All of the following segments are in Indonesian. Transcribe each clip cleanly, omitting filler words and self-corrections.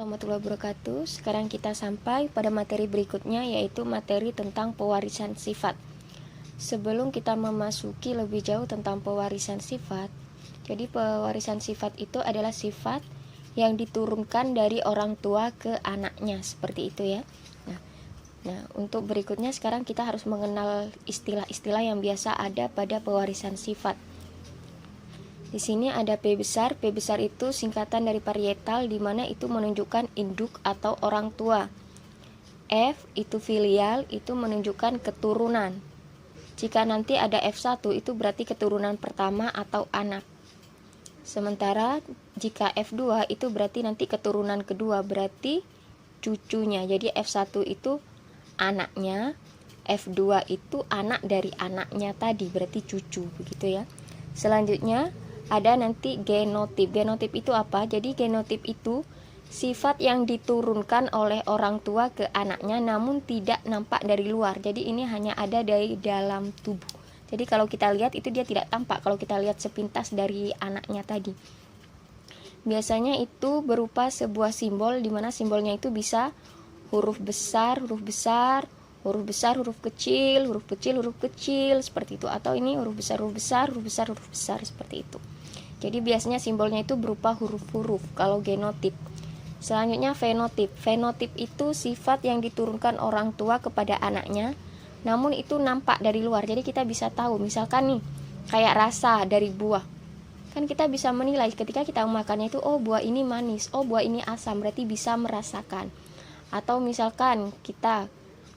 Warahmatullahi wabarakatuh. Sekarang kita sampai pada materi berikutnya, yaitu materi tentang pewarisan sifat. Sebelum kita memasuki lebih jauh tentang pewarisan sifat, jadi pewarisan sifat itu adalah sifat yang diturunkan dari orang tua ke anaknya, seperti itu ya. Nah, untuk berikutnya sekarang kita harus mengenal istilah-istilah yang biasa ada pada pewarisan sifat. Di sini ada P besar. P besar itu singkatan dari parietal, di mana itu menunjukkan induk atau orang tua. F itu filial, itu menunjukkan keturunan. Jika nanti ada F1 itu berarti keturunan pertama atau anak. Sementara jika F2 itu berarti nanti keturunan kedua, berarti cucunya. Jadi F1 itu anaknya, F2 itu anak dari anaknya tadi, berarti cucu, begitu ya. Selanjutnya ada nanti genotip. Genotip itu apa? Jadi genotip itu sifat yang diturunkan oleh orang tua ke anaknya namun tidak nampak dari luar. Jadi ini hanya ada dari dalam tubuh. Jadi kalau kita lihat itu dia tidak tampak kalau kita lihat sepintas dari anaknya tadi. Biasanya itu berupa sebuah simbol, di mana simbolnya itu bisa huruf besar, huruf besar, huruf besar, huruf kecil, huruf kecil, huruf kecil, seperti itu. Atau ini huruf besar, huruf besar, huruf besar, huruf besar, seperti itu. Jadi biasanya simbolnya itu berupa huruf-huruf kalau genotip. Selanjutnya fenotip. Fenotip itu sifat yang diturunkan orang tua kepada anaknya, namun itu nampak dari luar. Jadi kita bisa tahu, misalkan nih, kayak rasa dari buah. Kan kita bisa menilai ketika kita makannya itu, oh buah ini manis, oh buah ini asam, berarti bisa merasakan. Atau misalkan kita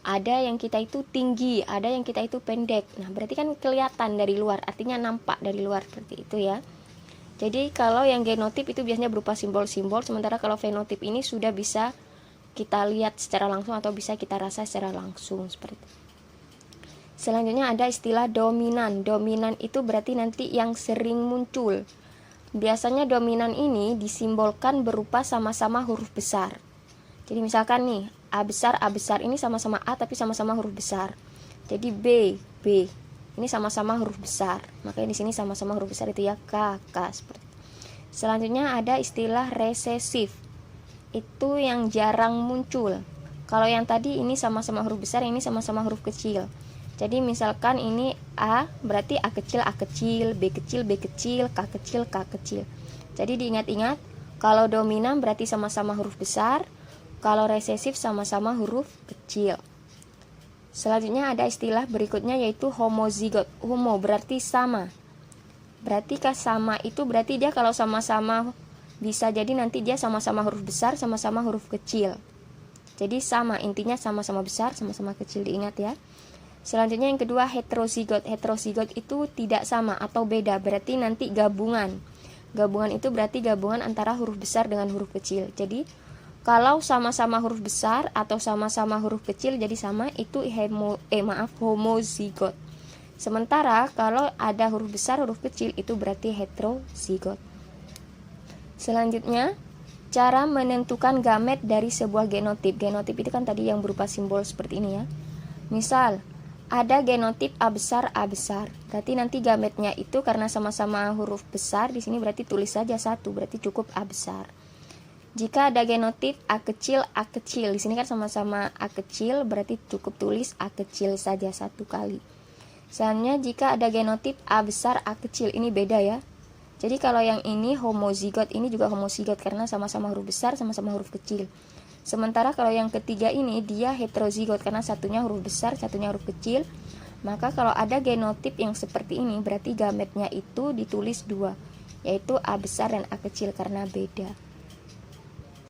ada yang kita itu tinggi, ada yang kita itu pendek. Nah, berarti kan kelihatan dari luar, artinya nampak dari luar, seperti itu ya. Jadi kalau yang genotip itu biasanya berupa simbol-simbol, sementara kalau fenotip ini sudah bisa kita lihat secara langsung atau bisa kita rasa secara langsung, seperti itu. Selanjutnya ada istilah dominan. Dominan itu berarti nanti yang sering muncul. Biasanya dominan ini disimbolkan berupa sama-sama huruf besar. Jadi misalkan nih, A besar ini sama-sama A tapi sama-sama huruf besar. Jadi B ini sama-sama huruf besar. Makanya di sini sama-sama huruf besar itu ya, K seperti itu. Selanjutnya ada istilah resesif. Itu yang jarang muncul. Kalau yang tadi ini sama-sama huruf besar, ini sama-sama huruf kecil. Jadi misalkan ini A, berarti A kecil, B kecil, K kecil. Jadi diingat-ingat, kalau dominan berarti sama-sama huruf besar, kalau resesif sama-sama huruf kecil. Selanjutnya ada istilah berikutnya yaitu homozigot. Homo berarti sama. Berarti sama itu berarti dia kalau sama-sama bisa jadi nanti dia sama-sama huruf besar, sama-sama huruf kecil. Jadi sama, intinya sama-sama besar, sama-sama kecil, diingat ya. Selanjutnya yang kedua heterozigot. Heterozigot itu tidak sama atau beda, berarti nanti gabungan. Gabungan itu berarti gabungan antara huruf besar dengan huruf kecil. Jadi kalau sama-sama huruf besar atau sama-sama huruf kecil jadi sama, itu homozigot. Sementara kalau ada huruf besar huruf kecil itu berarti heterozigot. Selanjutnya cara menentukan gamet dari sebuah genotip. Genotip itu kan tadi yang berupa simbol seperti ini ya. Misal ada genotip A besar. Berarti nanti gametnya itu karena sama-sama huruf besar, di sini berarti tulis saja satu, berarti cukup A besar. Jika ada genotip A kecil, di sini kan sama-sama A kecil, berarti cukup tulis A kecil saja satu kali. Selanjutnya jika ada genotip A besar, A kecil, ini beda ya. Jadi kalau yang ini homozigot, ini juga homozigot karena sama-sama huruf besar, sama-sama huruf kecil. Sementara kalau yang ketiga ini dia heterozigot karena satunya huruf besar, satunya huruf kecil. Maka kalau ada genotip yang seperti ini berarti gametnya itu ditulis dua, yaitu A besar dan A kecil karena beda.